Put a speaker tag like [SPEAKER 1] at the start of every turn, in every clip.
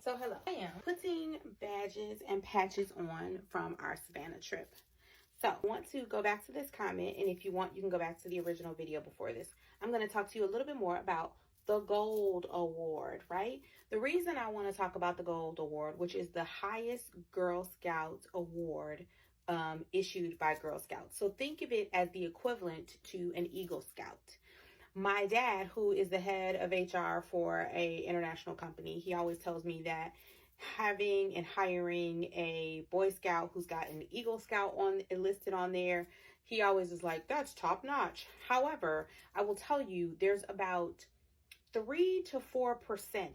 [SPEAKER 1] So hello, I am putting badges and patches on from our Savannah trip. So I want to go back to this comment, and if you want, you can go back to the original video before this. I'm going to talk to you a little bit more about the Gold Award, right? The reason I want to talk about the Gold Award, which is the highest Girl Scouts award issued by Girl Scouts. So think of it as the equivalent to an Eagle Scout. My dad, who is the head of HR for a international company, he always tells me that having and hiring a Boy Scout who's got an Eagle Scout on listed on there, he always is like, that's top notch. However, I will tell you, there's about 3 to 4%,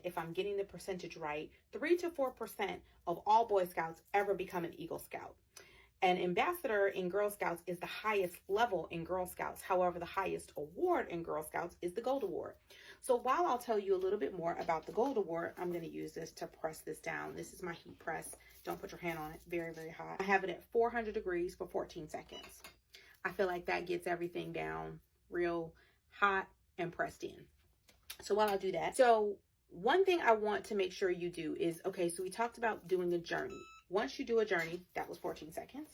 [SPEAKER 1] if I'm getting the percentage right, 3 to 4% of all Boy Scouts ever become an Eagle Scout. An ambassador in Girl Scouts is the highest level in Girl Scouts. However, the highest award in Girl Scouts is the Gold Award. So while I'll tell you a little bit more about the Gold Award, I'm going to use this to press this down. This is my heat press. Don't put your hand on it. Very, very hot. I have it at 400 degrees for 14 seconds. I feel like that gets everything down real hot and pressed in. So while I do that, so one thing I want to make sure you do is, okay, so we talked about doing a journey. Once you do a journey, that was 14 seconds.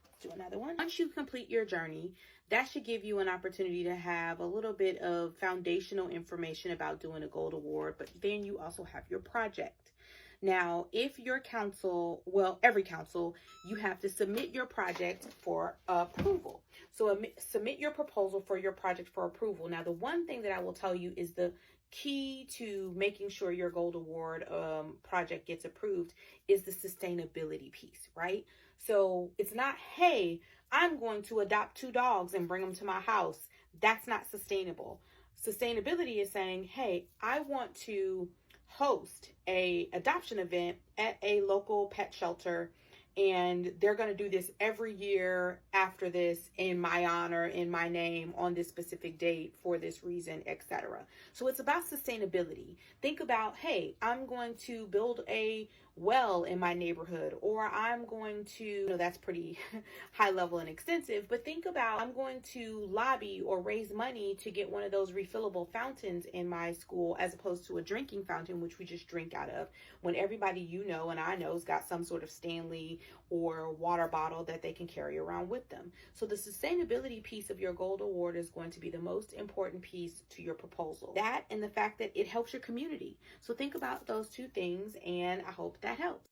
[SPEAKER 1] Let's do another one. Once you complete your journey, that should give you an opportunity to have a little bit of foundational information about doing a Gold Award, but then you also have your project. Now, if your council, well, every council, you have to submit your project for approval. So submit your proposal for your project for approval. Now, the one thing that I will tell you is the key to making sure your Gold Award project gets approved is the sustainability piece, right? So it's not, hey, I'm going to adopt 2 dogs and bring them to my house. That's not sustainable. Sustainability is saying, hey, I want to host a adoption event at a local pet shelter, and they're going to do this every year after this in my honor, in my name, on this specific date for this reason, etc. So it's about sustainability. Think about, hey, I'm going to build a well in my neighborhood, or I'm going to, you know, that's pretty high level and extensive, but think about, I'm going to lobby or raise money to get one of those refillable fountains in my school, as opposed to a drinking fountain, which we just drink out of, when everybody you know and I know has got some sort of Stanley or water bottle that they can carry around with them. So the sustainability piece of your Gold Award is going to be the most important piece to your proposal. That and the fact that it helps your community. So think about those 2 things, and I hope that helps.